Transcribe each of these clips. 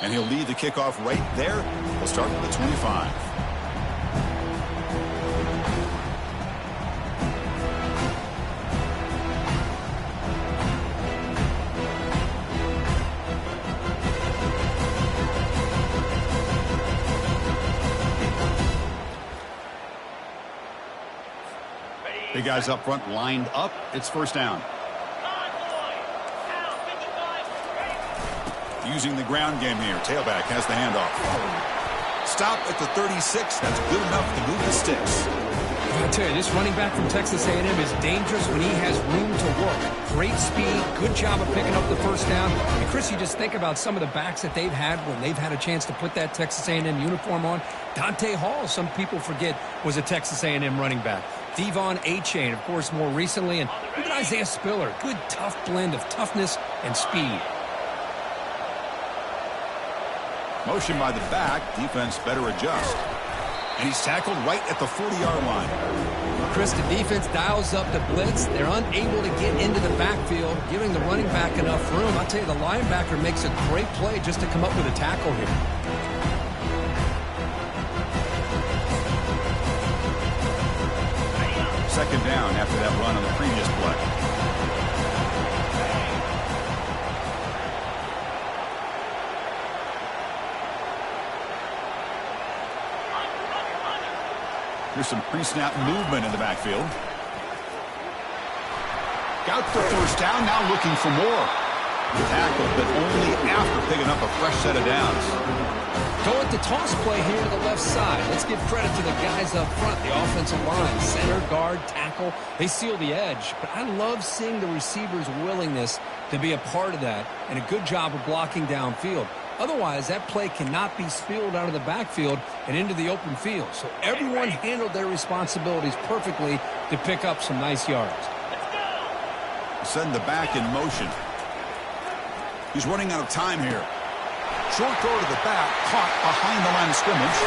And he'll lead the kickoff right there. We'll start with the 25. The guys up front lined up. It's first down. Using the ground game here. Tailback has the handoff. Stop at the 36. That's good enough to move the sticks. I tell you, this running back from Texas A&M is dangerous when he has room to work. Great speed, good job of picking up the first down. And Chris, you just think about some of the backs that they've had when they've had a chance to put that Texas A&M uniform on. Dante Hall, some people forget, was a Texas A&M running back. Devon Achane, of course, more recently. And look at Isaiah Spiller. Good, tough blend of toughness and speed. Motion by the back. Defense better adjust. And he's tackled right at the 40-yard line. Chris, the defense dials up the blitz. They're unable to get into the backfield, giving the running back enough room. I'll tell you, the linebacker makes a great play just to come up with a tackle here. Second down after that run on the previous play. Here's some pre-snap movement in the backfield. Got the first down, now looking for more. Tackled, but only after picking up a fresh set of downs. Go with the toss play here to the left side. Let's give credit to the guys up front, the offensive line. Center, guard, tackle, they seal the edge. But I love seeing the receiver's willingness to be a part of that and a good job of blocking downfield. Otherwise, that play cannot be spilled out of the backfield and into the open field. So everyone handled their responsibilities perfectly to pick up some nice yards. Send the back in motion. He's running out of time here. Short throw to the back, caught behind the line of scrimmage.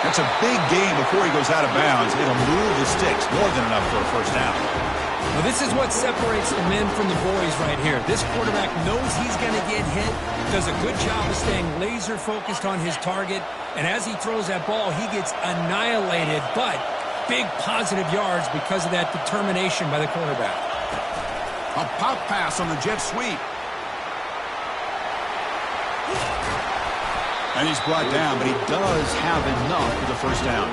That's a big gain before he goes out of bounds. It'll move the sticks, more than enough for a first down. Well, this is what separates the men from the boys right here. This quarterback knows he's going to get hit, does a good job of staying laser focused on his target, and as he throws that ball, he gets annihilated, but big positive yards because of that determination by the quarterback. A pop pass on the jet sweep. And he's brought down, but he does have enough for the first down.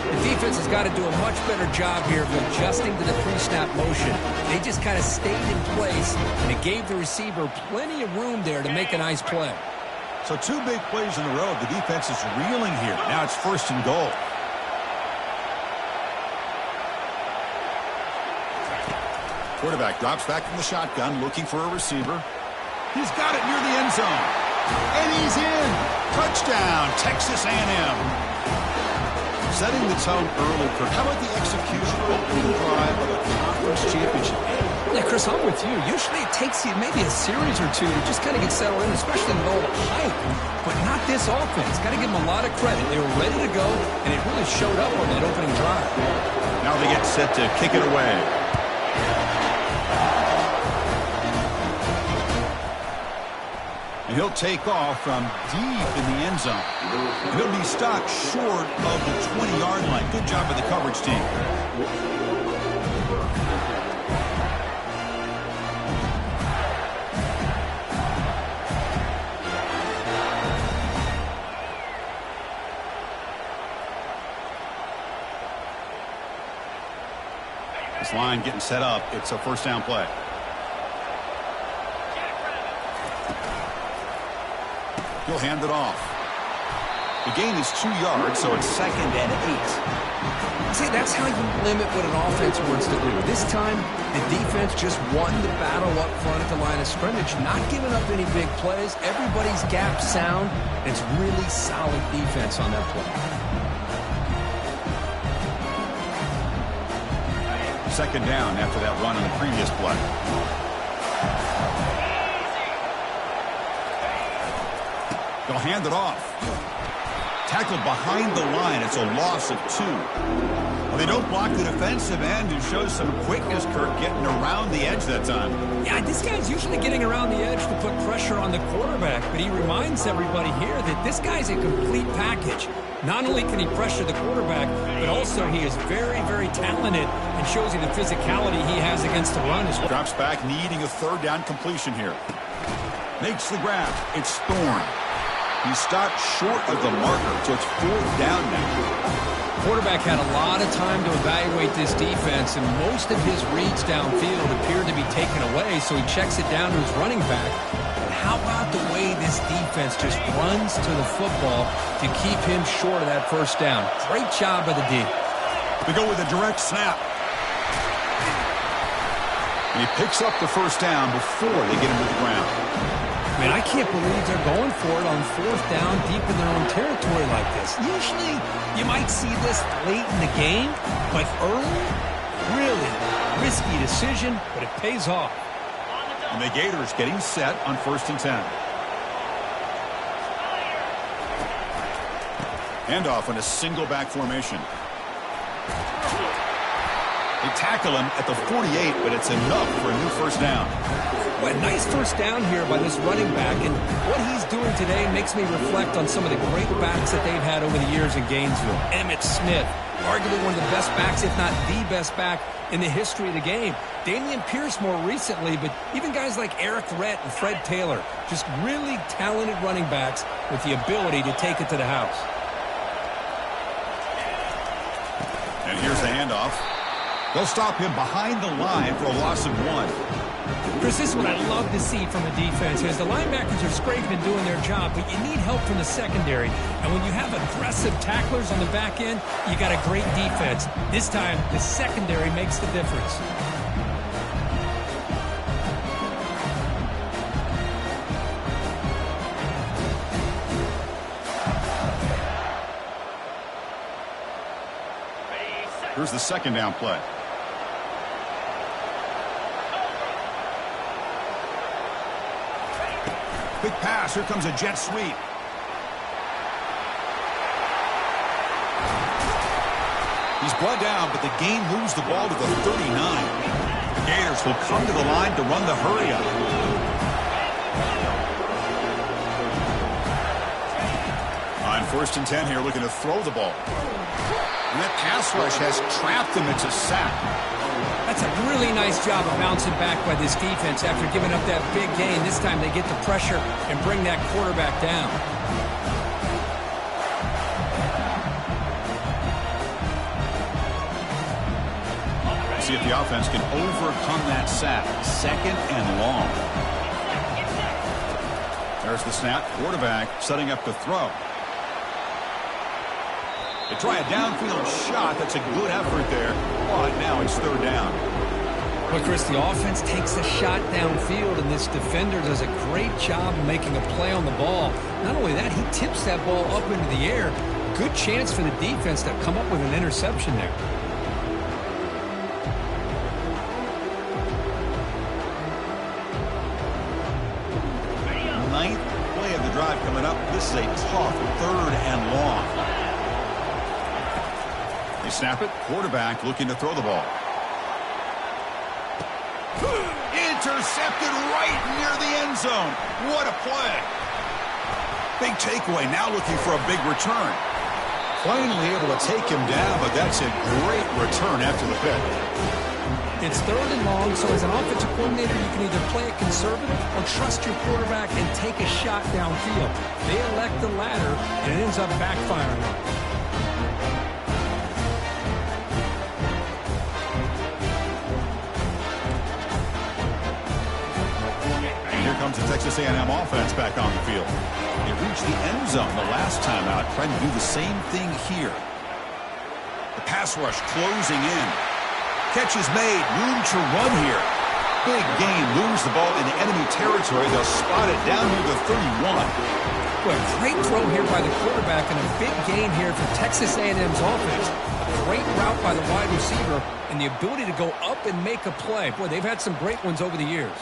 The defense has got to do a much better job here of adjusting to the pre-snap motion. They just kind of stayed in place, and it gave the receiver plenty of room there to make a nice play. So two big plays in a row. The defense is reeling here. Now it's first and goal. Quarterback drops back from the shotgun, looking for a receiver. He's got it near the end zone. And he's in. Touchdown, Texas A&M. Setting the tone early, Kirk. How about the execution opening drive of a conference championship game? Yeah, Chris, I'm with you. Usually it takes you maybe a series or two to just kind of get settled in, especially with all the hype. But not this offense. Got to give them a lot of credit. They were ready to go, and it really showed up on that opening drive. Now they get set to kick it away. And he'll take off from deep in the end zone. And he'll be stopped short of the 20-yard line. Good job by the coverage team. This line getting set up. It's a first down play. He'll hand it off. The gain is 2 yards, so it's 2nd and 8. See, that's how you limit what an offense wants to do. This time, the defense just won the battle up front at the line of scrimmage, not giving up any big plays. Everybody's gap sound. It's really solid defense on that play. Second down after that run on the previous play. They'll hand it off. Tackled behind the line. It's a loss of 2. They don't block the defensive end and shows some quickness, Kirk, getting around the edge that time. Yeah, this guy's usually getting around the edge to put pressure on the quarterback, but he reminds everybody here that this guy's a complete package. Not only can he pressure the quarterback, but also he is very, very talented and shows you the physicality he has against the run as well. Drops back, needing a third down completion here. Makes the grab. It's Thorne. He stopped short of the marker, so it's fourth down now. Quarterback had a lot of time to evaluate this defense, and most of his reads downfield appeared to be taken away, so he checks it down to his running back. But how about the way this defense just runs to the football to keep him short of that first down? Great job by the D. We go with a direct snap. And he picks up the first down before they get him to the ground. Man, I can't believe they're going for it on fourth down deep in their own territory like this. Usually, you might see this late in the game, but early, really risky decision, but it pays off. And the Gators getting set on 1st and 10. Handoff in a single back formation. They tackle him at the 48, but it's enough for a new first down. Well, a nice first down here by this running back, and what he's doing today makes me reflect on some of the great backs that they've had over the years in Gainesville. Emmitt Smith, arguably one of the best backs, if not the best back in the history of the game. Damian Pierce more recently, but even guys like Eric Rhett and Fred Taylor, just really talented running backs with the ability to take it to the house. And here's the handoff. They'll stop him behind the line for a loss of 1. Chris, this is what I love to see from a defense is the linebackers are scraping and doing their job, but you need help from the secondary. And when you have aggressive tacklers on the back end, you got a great defense. This time, the secondary makes the difference. Here's the second down play. Quick pass. Here comes a jet sweep. He's brought down, but the game moves the ball to the 39. The Gators will come to the line to run the hurry up. On 1st and 10 here, looking to throw the ball. And that pass rush has trapped him. It's a sack. That's a really nice job of bouncing back by this defense after giving up that big gain. This time they get the pressure and bring that quarterback down. See if the offense can overcome that sack. 2nd and long. There's the snap. Quarterback setting up to throw. They try a downfield shot. That's a good effort there. But now it's 3rd down. But, Chris, the offense takes a shot downfield, and this defender does a great job of making a play on the ball. Not only that, he tips that ball up into the air. Good chance for the defense to come up with an interception there. Ninth play of the drive coming up. This is a tough 3rd and long. They snap it. Quarterback looking to throw the ball. Intercepted right near the end zone. What a play. Big takeaway. Now looking for a big return. Finally able to take him down, but that's a great return after the pick. It's 3rd and long, so as an offensive coordinator, you can either play it conservative or trust your quarterback and take a shot downfield. They elect the latter, and it ends up backfiring on them. Comes the Texas A&M offense back on the field. They reached the end zone the last time out, trying to do the same thing here. The pass rush closing in. Catch is made. Room to run here. Big gain. Lose the ball in enemy territory. They'll spot it down near the 31. Well, great throw here by the quarterback and a big gain here for Texas A&M's offense. A great route by the wide receiver and the ability to go up and make a play. Boy, they've had some great ones over the years.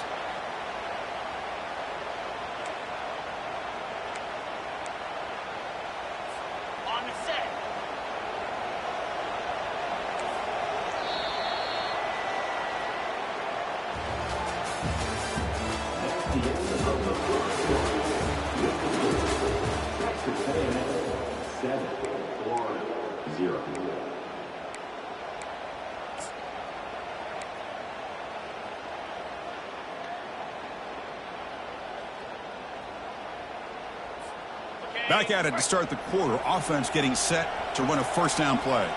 Back at it to start the quarter. Offense getting set to run a first down play.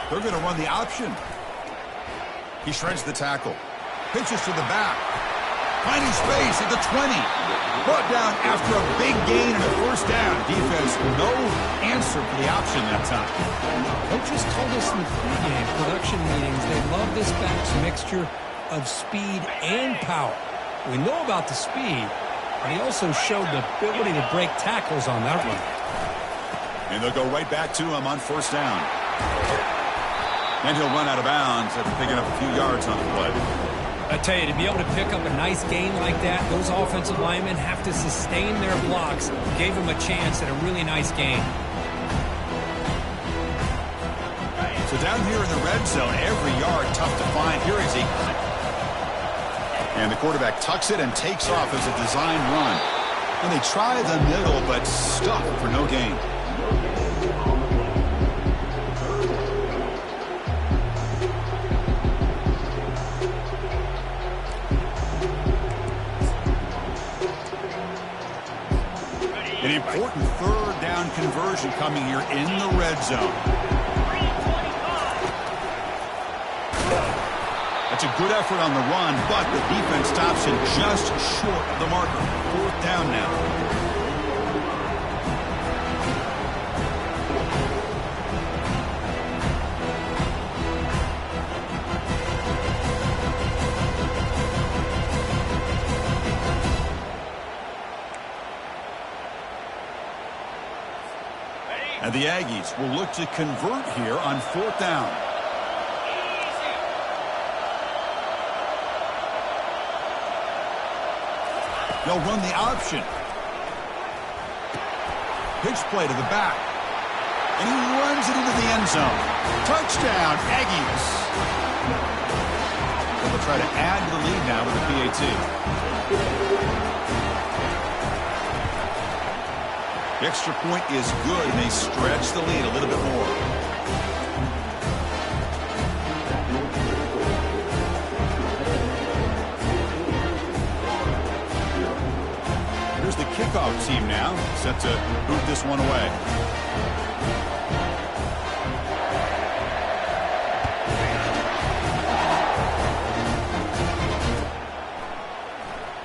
They're going to run the option. He shreds the tackle. Pitches to the back. Finding space at the 20. Brought down after a big gain and a first down. Defense, no answer for the option that time. Coaches told us in the pregame production meetings they love this back's mixture of speed and power. We know about the speed, but he also showed the ability to break tackles on that run. And they'll go right back to him on first down. And he'll run out of bounds after picking up a few yards on the play. I tell you, to be able to pick up a nice gain like that, those offensive linemen have to sustain their blocks. Gave him a chance at a really nice gain. So down here in the red zone, every yard tough to find. Here is he. And the quarterback tucks it and takes off as a design run. And they try the middle, but stuck for no gain. An important third down conversion coming here in the red zone. That's a good effort on the run, but the defense stops him just short of the marker. Fourth down now. And the Aggies will look to convert here on fourth down. They'll run the option. Pitch play to the back. And he runs it into the end zone. Touchdown, Aggies. They'll try to add to the lead now with the PAT. The extra point is good, and they stretch the lead a little bit more. Here's the kickoff team now, set to boot this one away.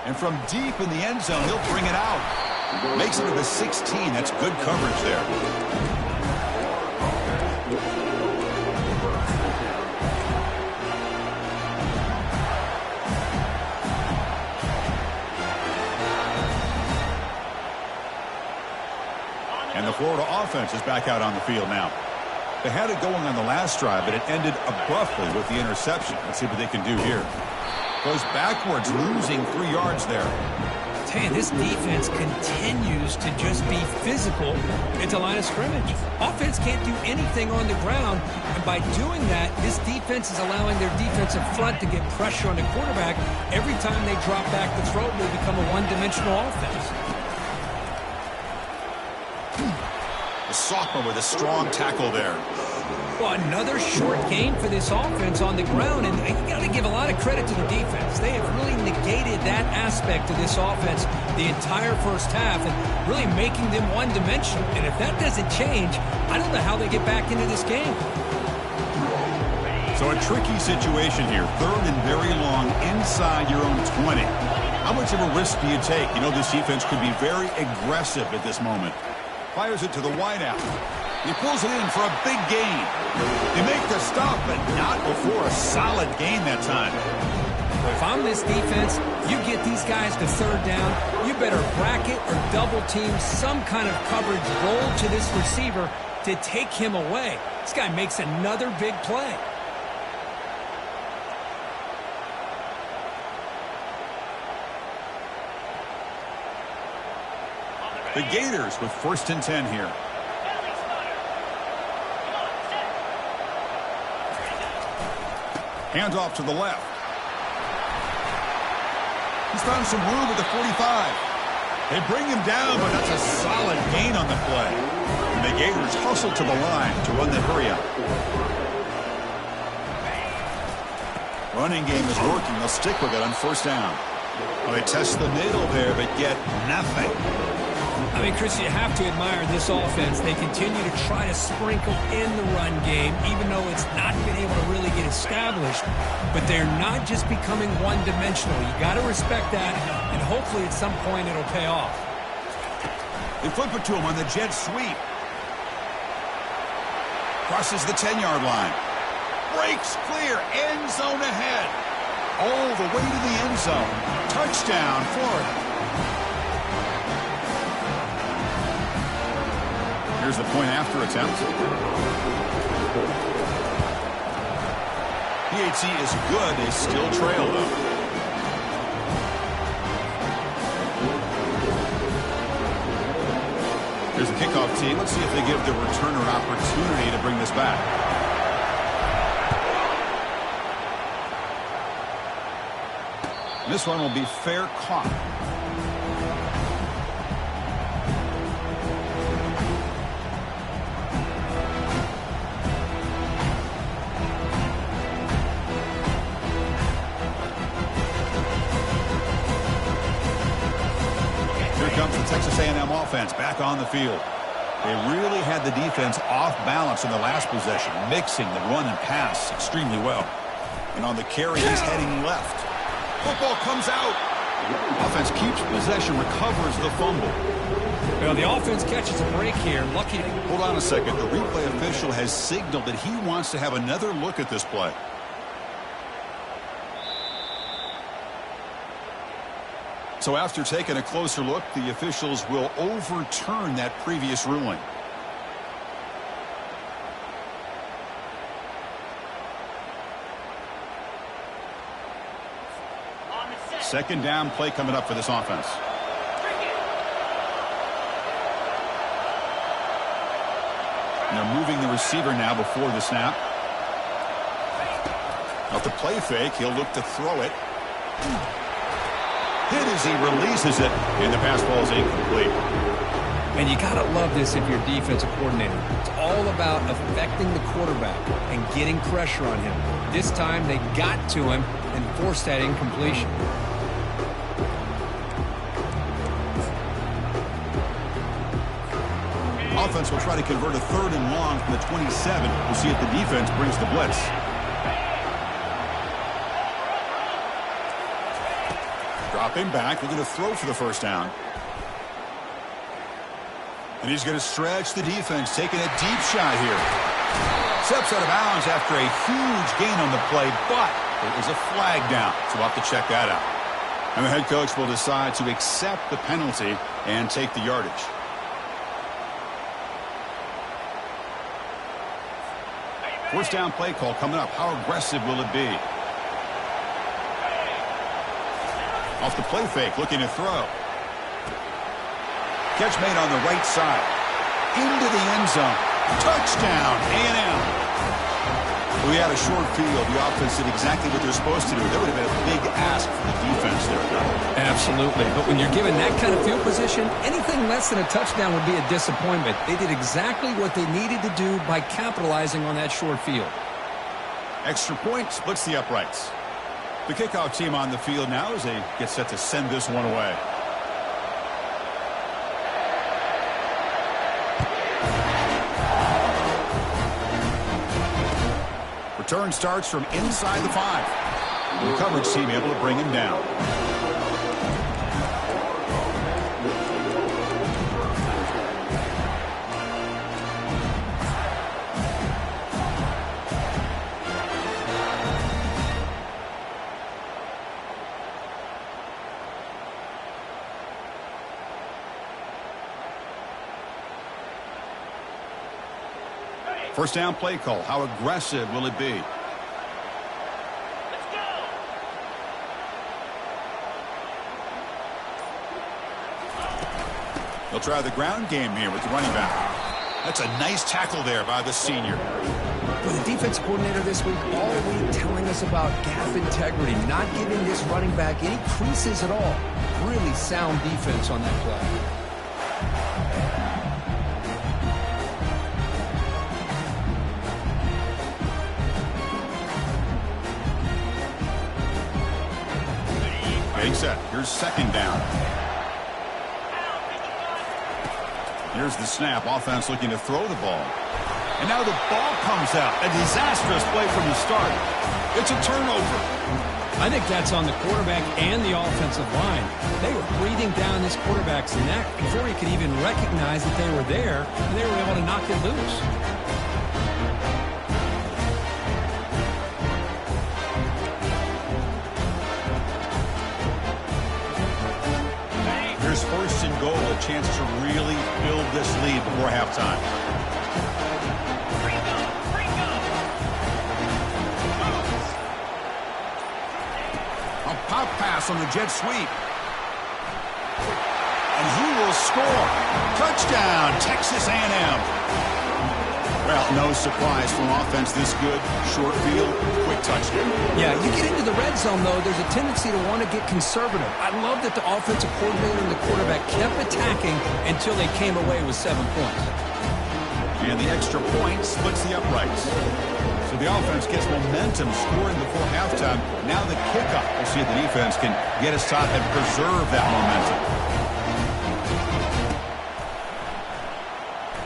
And from deep in the end zone, he'll bring it out. Makes it to the 16. That's good coverage there. And the Florida offense is back out on the field now. They had it going on the last drive, but it ended abruptly with the interception. Let's see what they can do here. Goes backwards, losing 3 yards there. Hey, this defense continues to just be physical at the line of scrimmage. Offense can't do anything on the ground, and by doing that, this defense is allowing their defensive front to get pressure on the quarterback. Every time they drop back to throw, they become a one-dimensional offense. The sophomore with a strong tackle there. Well, another short game for this offense on the ground, and you got to give a lot of credit to the defense. They have really negated that aspect of this offense the entire first half and really making them one-dimensional. And if that doesn't change, I don't know how they get back into this game. So a tricky situation here. Third and very long inside your own 20. How much of a risk do you take? You know this defense could be very aggressive at this moment. Fires it to the wideout. He pulls it in for a big gain. They make the stop, but not before a solid gain that time. If I'm this defense, you get these guys to third down, you better bracket or double team some kind of coverage roll to this receiver to take him away. This guy makes another big play. The Gators with 1st and 10 here. Hands off to the left. He's found some room at the 45. They bring him down, but that's a solid gain on the play. And the Gators hustle to the line to run the hurry-up. Running game is working. They'll stick with it on first down. Well, they test the middle there, but get nothing. I mean, Chris, you have to admire this offense. They continue to try to sprinkle in the run game, even though it's not been able to really get established. But they're not just becoming one-dimensional. You got to respect that, and hopefully at some point it'll pay off. They flip it to him on the jet sweep. Crosses the 10-yard line. Breaks clear. End zone ahead. All the way to the end zone. Touchdown, Florida. Here's the point after attempt. PAT is good. They still trail, though. Here's the kickoff team. Let's see if they give the returner opportunity to bring this back. This one will be fair caught. Comes the Texas A&M offense back on the field. They really had the defense off balance in the last possession, mixing the run and pass extremely well. And on the carry, he's heading left. Football comes out. Offense keeps possession, recovers the fumble. Well, the offense catches a break here. Lucky. Hold on a second. The replay official has signaled that he wants to have another look at this play. So after taking a closer look, the officials will overturn that previous ruling. Second down play coming up for this offense. And they're moving the receiver now before the snap. Off the play fake, he'll look to throw it. Hit as he releases it, and the pass ball is incomplete. And you got to love this if you're defensive coordinator. It's all about affecting the quarterback and getting pressure on him. This time they got to him and forced that incompletion. Offense will try to convert a 3rd and long from the 27. We'll see if the defense brings the blitz. Dropping back, looking to throw for the first down. And he's going to stretch the defense, taking a deep shot here. Steps out of bounds after a huge gain on the play, but it was a flag down, so we'll have to check that out. And the head coach will decide to accept the penalty and take the yardage. First down play call coming up. How aggressive will it be? Off the play fake, looking to throw. Catch made on the right side. Into the end zone. Touchdown, A&M. We had a short field. The offense did exactly what they're supposed to do. That would have been a big ask for the defense there. Absolutely. But when you're given that kind of field position, anything less than a touchdown would be a disappointment. They did exactly what they needed to do by capitalizing on that short field. Extra point splits the uprights. The kickoff team on the field now as they get set to send this one away. Return starts from inside the 5. The coverage team able to bring him down. First down play call. How aggressive will it be? Let's go. They'll try the ground game here with the running back. That's a nice tackle there by the senior. Well, the defense coordinator this week all week telling us about gap integrity, not giving this running back any creases at all. Really sound defense on that play. Getting set. Here's second down. Here's the snap. Offense looking to throw the ball. And now the ball comes out. A disastrous play from the start. It's a turnover. I think that's on the quarterback and the offensive line. They were breathing down this quarterback's neck before he could even recognize that they were there, and they were able to knock it loose. Here's first and goal, a chance to really build this lead before halftime. A pop pass on the jet sweep. And he will score. Touchdown, Texas A&M. Well, no surprise from offense this good. Short field, quick touchdown. Yeah, you get into the red zone, though, there's a tendency to want to get conservative. I love that the offensive coordinator and the quarterback kept attacking until they came away with 7 points. And the extra point splits the uprights. So the offense gets momentum scoring before halftime. Now the kickoff. We'll see if the defense can get a stop and preserve that momentum.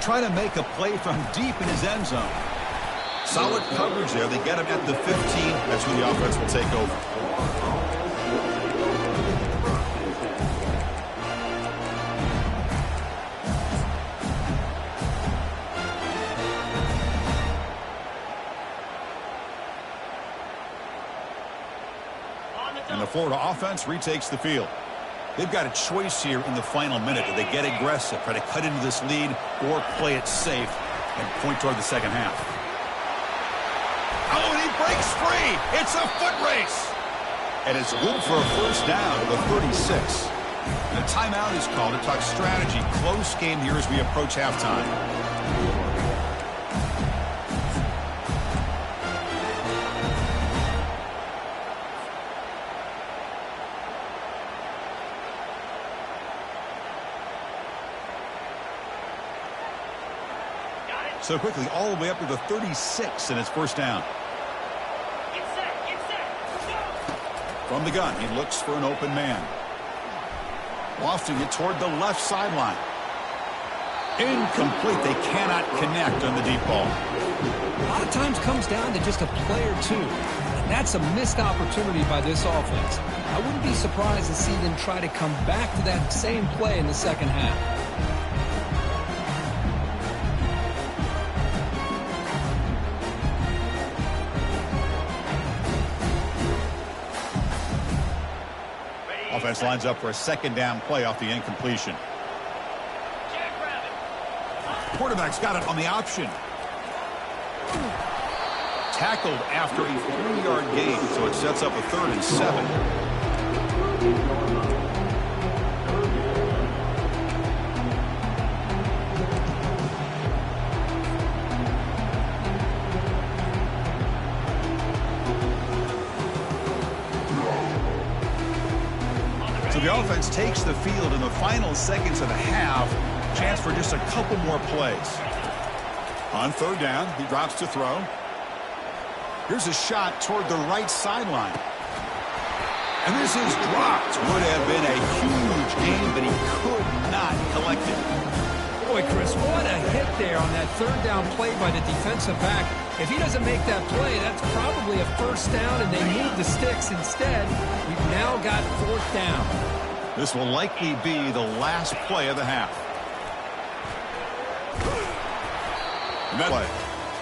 Trying to make a play from deep in his end zone. Solid coverage there. They get him at the 15. That's when the offense will take over. And the Florida offense retakes the field. They've got a choice here in the final minute. Do they get aggressive, try to cut into this lead, or play it safe and point toward the second half? Oh, and he breaks free. It's a foot race. And it's good for a first down to the 36. And a timeout is called to talk strategy. Close game here as we approach halftime. So quickly, all the way up to the 36, and it's first down. Get set, go! From the gun, he looks for an open man. Lofting it toward the left sideline. Incomplete. They cannot connect on the deep ball. A lot of times comes down to just a play or two. And that's a missed opportunity by this offense. I wouldn't be surprised to see them try to come back to that same play in the second half. Offense lines up for a second down play off the incompletion. Quarterback's got it on the option. Tackled after a 3-yard gain, so it sets up a 3rd and 7. So the offense takes the field in the final seconds of the half. Chance for just a couple more plays. On 3rd down, he drops to throw. Here's a shot toward the right sideline. And this is dropped. Would have been a huge gain, but he could not collect it. Boy, Chris, what a hit there on that 3rd down play by the defensive back. If he doesn't make that play, that's probably a first down, and they move the sticks instead. We've now got 4th down. This will likely be the last play of the half.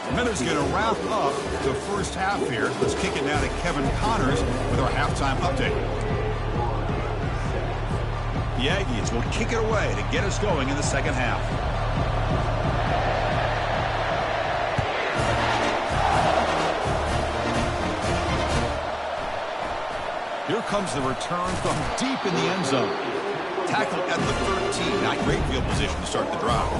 And that is going to wrap up the first half here. Let's kick it now to Kevin Connors with our halftime update. The Aggies will kick it away to get us going in the second half. Here comes the return from deep in the end zone. Tackled at the 13. Not great field position to start the drive.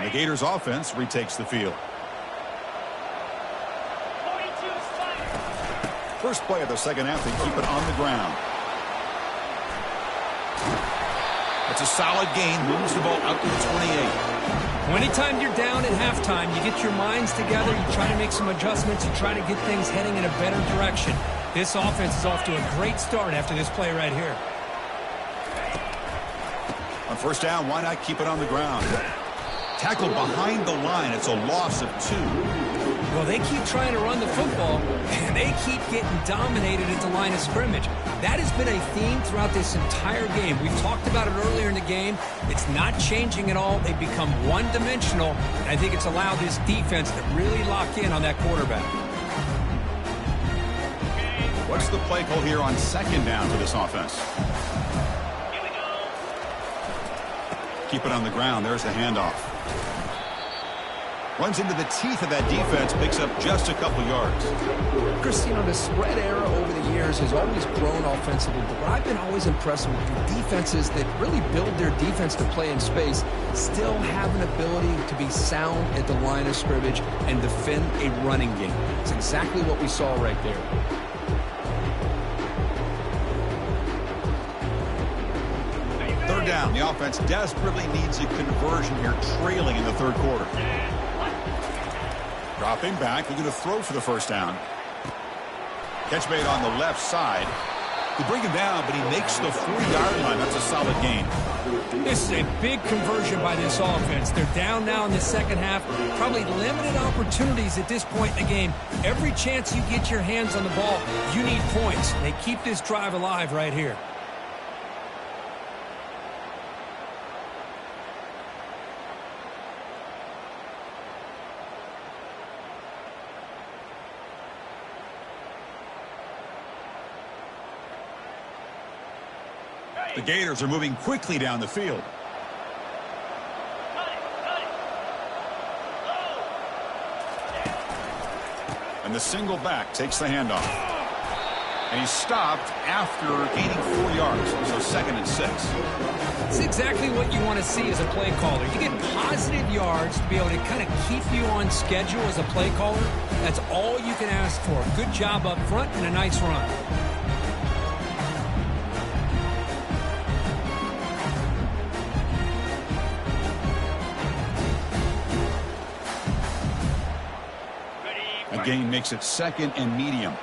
The Gators offense retakes the field. 42 Spider. First play of the second half, they keep it on the ground. It's a solid gain, moves the ball out to the 28. Well, anytime you're down at halftime, you get your minds together, you try to make some adjustments, you try to get things heading in a better direction. This offense is off to a great start after this play right here. On first down, why not keep it on the ground? Tackled behind the line. It's a loss of 2. Well, they keep trying to run the football, and they keep getting dominated at the line of scrimmage. That has been a theme throughout this entire game. We've talked about it earlier in the game. It's not changing at all. They've become one-dimensional, and I think it's allowed this defense to really lock in on that quarterback. What's the play call here on second down for this offense? Here we go. Keep it on the ground. There's the handoff. Runs into the teeth of that defense, picks up just a couple yards. Chris, you know, the spread era over the years has always grown offensively, but what I've been always impressed with defenses that really build their defense to play in space still have an ability to be sound at the line of scrimmage and defend a running game. It's exactly what we saw right there. Third down. The offense desperately needs a conversion here, trailing in the third quarter. Dropping back, looking to throw for the first down. Catch made on the left side. They bring him down, but he makes the 40-yard line. That's a solid gain. This is a big conversion by this offense. They're down now in the second half. Probably limited opportunities at this point in the game. Every chance you get your hands on the ball, you need points. They keep this drive alive right here. The Gators are moving quickly down the field. Cut it. Low. And the single back takes the handoff. And he's stopped after gaining 4 yards, so 2nd and 6. It's exactly what you want to see as a play caller. You get positive yards to be able to kind of keep you on schedule as a play caller. That's all you can ask for. Good job up front and a nice run. A gain makes it 2nd and medium.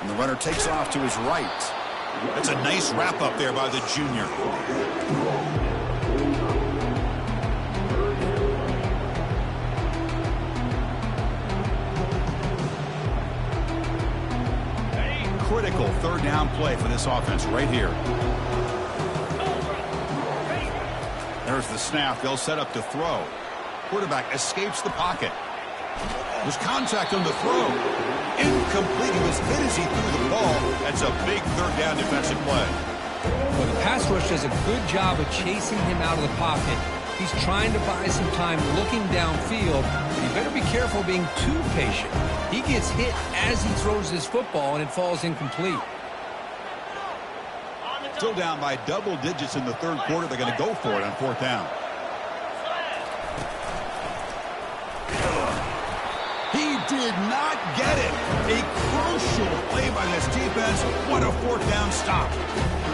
And the runner takes off to his right. That's a nice wrap up there by the junior. Critical third down play for this offense right here. There's the snap. They'll set up to throw. Quarterback escapes the pocket. There's contact on the throw. Incomplete. He was hit as he threw the ball. That's a big third down defensive play. Well, the pass rush does a good job of chasing him out of the pocket. He's trying to buy some time looking downfield, but you better be careful being too patient. He gets hit as he throws this football, and it falls incomplete. Still down by double digits in the third quarter. They're going to go for it on 4th down. He did not get it. A crucial play by this defense. What a 4th down stop.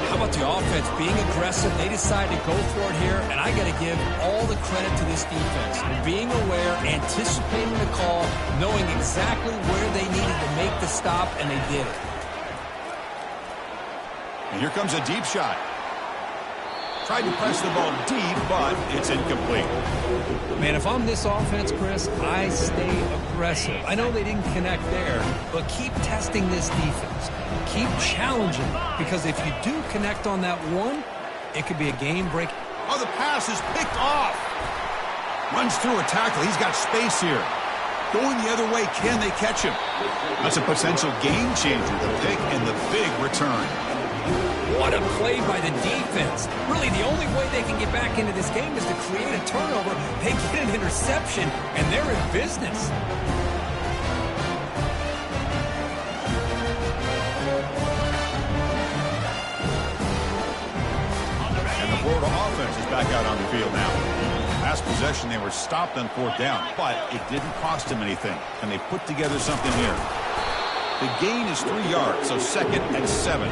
How about the offense being aggressive? They decide to go for it here, and I got to give all the credit to this defense. Being aware, anticipating the call, knowing exactly where they needed to make the stop, and they did it. And here comes a deep shot. Tried to press the ball deep, but it's incomplete. Man, if I'm this offense, Chris, I stay aggressive. I know they didn't connect there, but keep testing this defense. Keep challenging them, because if you do connect on that one, it could be a game break. Oh, the pass is picked off. Runs through a tackle. He's got space here. Going the other way, can they catch him? That's a potential game changer, the pick and the big return. What a play by the defense. Really, the only way they can get back into this game is to create a turnover. They get an interception, and they're in business. And the Florida back out on the field now. Last possession, they were stopped on 4th down, but it didn't cost them anything. And they put together something here. The gain is 3 yards, so 2nd and 7.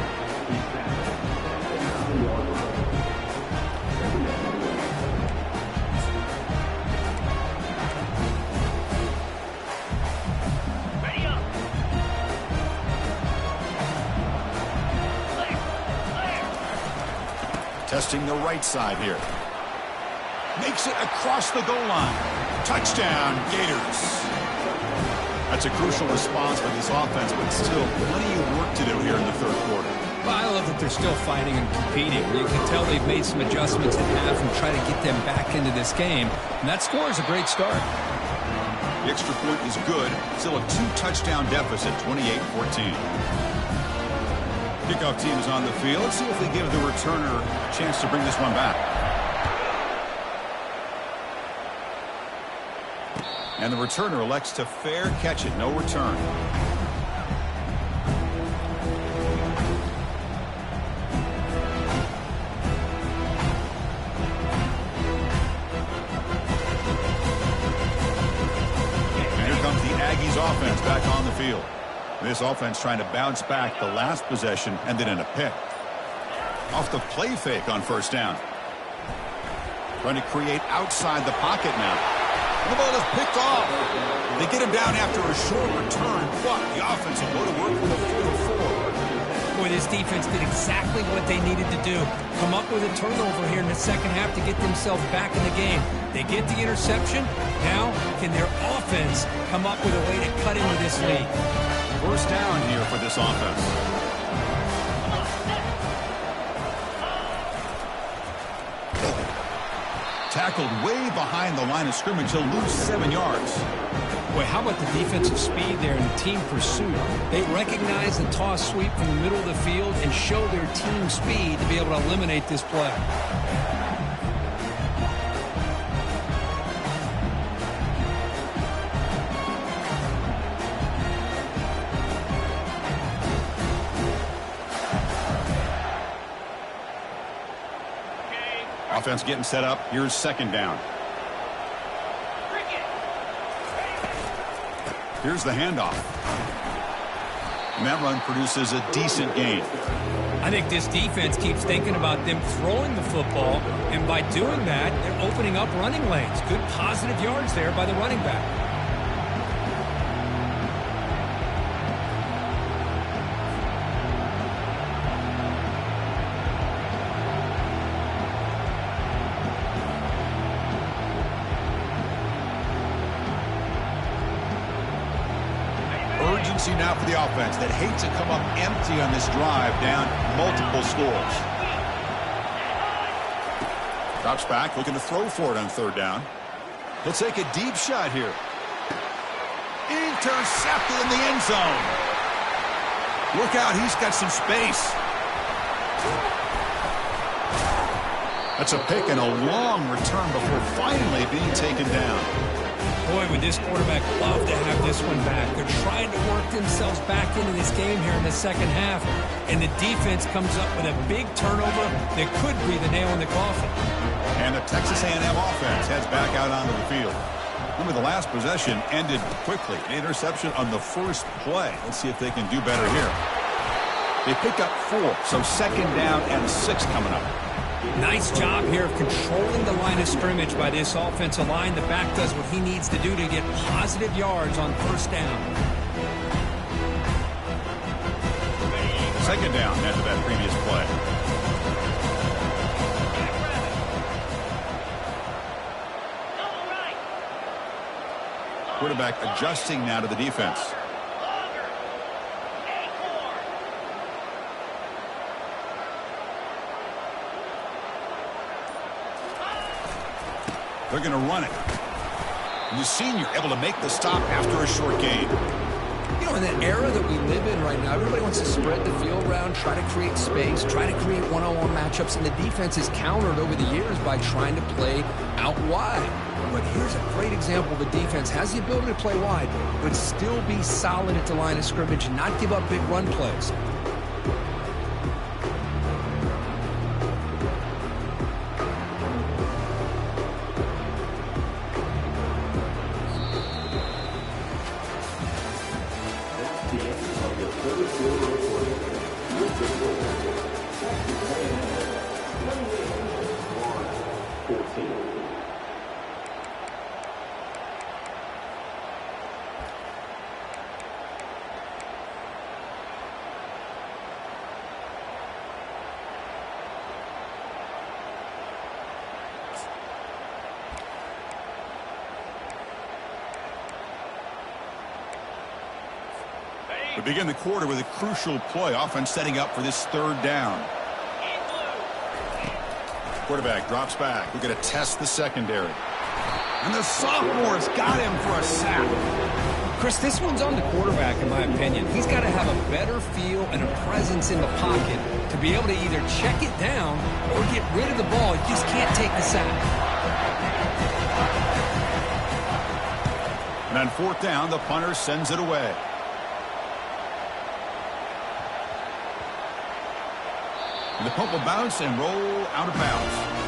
Ready up. Clear. Testing the right side here. Makes it across the goal line. Touchdown, Gators. That's a crucial response for this offense, but still plenty of work to do here in the 3rd quarter. Well, I love that they're still fighting and competing. You can tell they've made some adjustments in half and try to get them back into this game. And that score is a great start. The extra point is good. Still a 2-touchdown deficit, 28-14. Kickoff team is on the field. Let's see if they give the returner a chance to bring this one back. And the returner elects to fair catch it. No return. And here comes the Aggies offense back on the field. This offense trying to bounce back. The last possession ended in a pick. Off the play fake on 1st down. Trying to create outside the pocket now. The ball is picked off. They get him down after a short return, but the offense will go to work with a 4-4. Boy, this defense did exactly what they needed to do. Come up with a turnover here in the 2nd half to get themselves back in the game. They get the interception. Now, can their offense come up with a way to cut into this lead? 1st down here for this offense. Tackled way behind the line of scrimmage. He'll lose 7 yards. Boy, how about the defensive speed there in the team pursuit? They recognize the toss sweep from the middle of the field and show their team speed to be able to eliminate this play. Offense getting set up. Here's 2nd down. Here's the handoff. And that run produces a decent gain. I think this defense keeps thinking about them throwing the football, and by doing that, they're opening up running lanes. Good positive yards there by the running back. Urgency now for the offense that hates to come up empty on this drive, down multiple scores. Drops back, looking to throw for it on 3rd down. He'll take a deep shot here. Intercepted in the end zone. Look out, he's got some space. That's a pick and a long return before finally being taken down. Boy, would this quarterback love to have this one back. They're trying to work themselves back into this game here in the 2nd half, and the defense comes up with a big turnover that could be the nail in the coffin. And the Texas A&M offense heads back out onto the field. Remember, the last possession ended quickly. An interception on the first play. Let's see if they can do better here. They pick up 4, so 2nd down and 6 coming up. Nice job here of controlling the line of scrimmage by this offensive line. The back does what he needs to do to get positive yards on 1st down. 2nd down after that previous play. Quarterback adjusting now to the defense. They're going to run it. And the senior able to make the stop after a short gain. You know, in that era that we live in right now, everybody wants to spread the field around, try to create space, try to create one-on-one matchups, and the defense has countered over the years by trying to play out wide. But here's a great example. The defense has the ability to play wide, but still be solid at the line of scrimmage and not give up big run plays. We begin the quarter with a crucial play. Offense setting up for this third down. Quarterback drops back. We're going to test the secondary. And the sophomore's got him for a sack. Chris, this one's on the quarterback, in my opinion. He's got to have a better feel and a presence in the pocket to be able to either check it down or get rid of the ball. He just can't take the sack. And on fourth down, the punter sends it away. And the punt will bounce and roll out of bounds.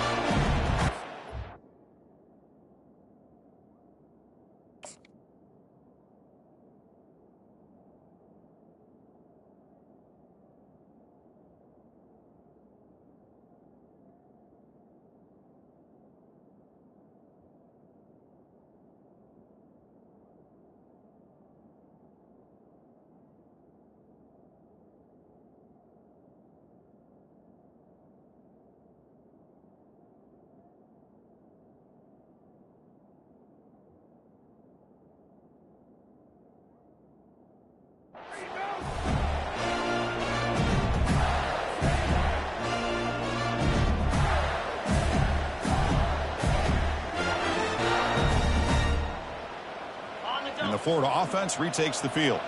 And the Florida offense retakes the field.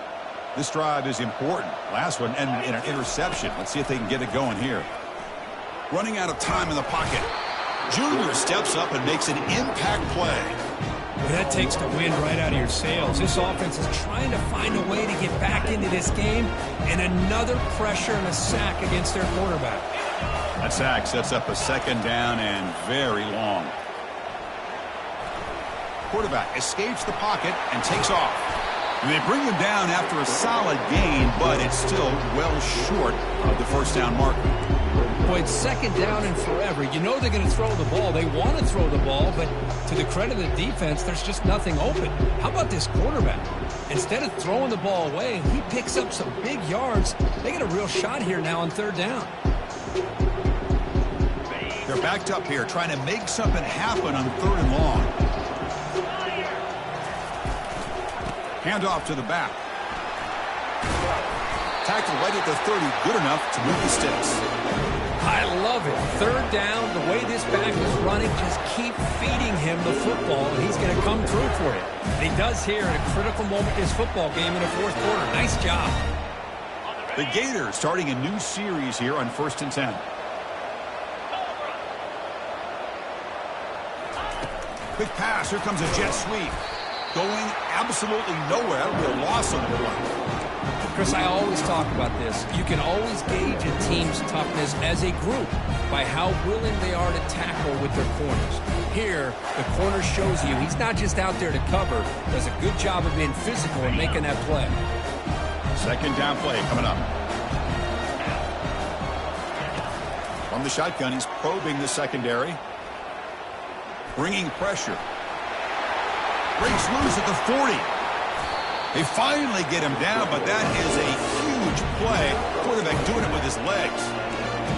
This drive is important. Last one ended in an interception. Let's see if they can get it going here. Running out of time in the pocket. Junior steps up and makes an impact play. Well, that takes the wind right out of your sails. This offense is trying to find a way to get back into this game, and another pressure and a sack against their quarterback. That sack sets up a second down and very long. Quarterback escapes the pocket and takes off. And they bring him down after a solid gain, but it's still well short of the first down marker. Boy, it's second down and forever. You know they're going to throw the ball. They want to throw the ball, but to the credit of the defense, there's just nothing open. How about this quarterback? Instead of throwing the ball away, he picks up some big yards. They get a real shot here now on third down. They're backed up here trying to make something happen on third and long. Handoff to the back. Tackle right at the 30, good enough to move the sticks. I love it. Third down, the way this back is running, just keep feeding him the football, and he's going to come through for it. And he does here at a critical moment in this football game in the fourth quarter. Nice job. The Gators starting a new series here on 1st and 10. Quick pass. Here comes a jet sweep. Going absolutely nowhere. Real loss on the play. Chris, I always talk about this. You can always gauge a team's toughness as a group by how willing they are to tackle with their corners. Here, the corner shows you he's not just out there to cover. Does a good job of being physical and making that play. Second down play coming up. From the shotgun, he's probing the secondary. Bringing pressure. Breaks loose at the 40. They finally get him down, but that is a huge play. Quarterback doing it with his legs.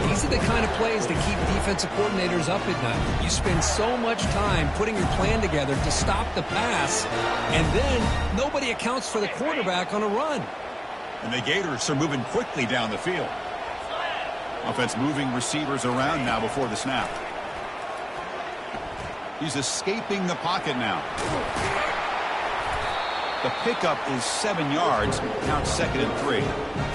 These are the kind of plays that keep defensive coordinators up at night. You spend so much time putting your plan together to stop the pass, and then nobody accounts for the quarterback on a run. And the Gators are moving quickly down the field. Offense moving receivers around now before the snap. He's escaping the pocket now. The pickup is 7 yards. Now it's 2nd and 3.